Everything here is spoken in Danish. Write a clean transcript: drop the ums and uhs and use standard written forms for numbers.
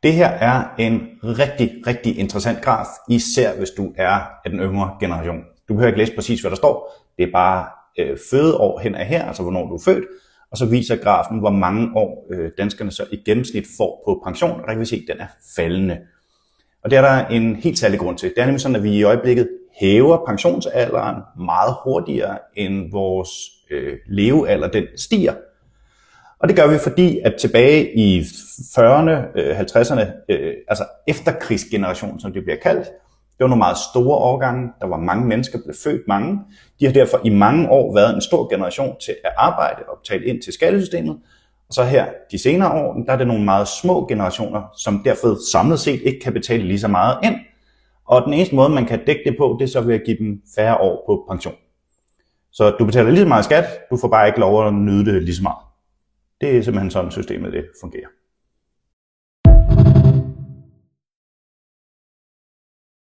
Det her er en rigtig interessant graf, især hvis du er af den yngre generation. Du behøver ikke læse præcis, hvad der står. Det er bare fødeår hen ad her, altså hvornår du er født. Og så viser grafen, hvor mange år danskerne så i gennemsnit får på pension. Og der kan vi se, at den er faldende. Og det er der en helt særlig grund til. Det er nemlig sådan, at vi i øjeblikket hæver pensionsalderen meget hurtigere end vores levealder den stiger. Og det gør vi, fordi at tilbage i 40'erne, 50'erne, altså efterkrigsgenerationen, som det bliver kaldt, det var nogle meget store årgange, der var mange mennesker, blev født mange. De har derfor i mange år været en stor generation til at arbejde og betale ind til skattesystemet. Og så her de senere år, der er det nogle meget små generationer, som derfor samlet set ikke kan betale lige så meget ind. Og den eneste måde, man kan dække det på, det er så ved at give dem færre år på pension. Så du betaler lige så meget skat, du får bare ikke lov at nyde det lige så meget. Det er simpelthen sådan systemet det fungerer.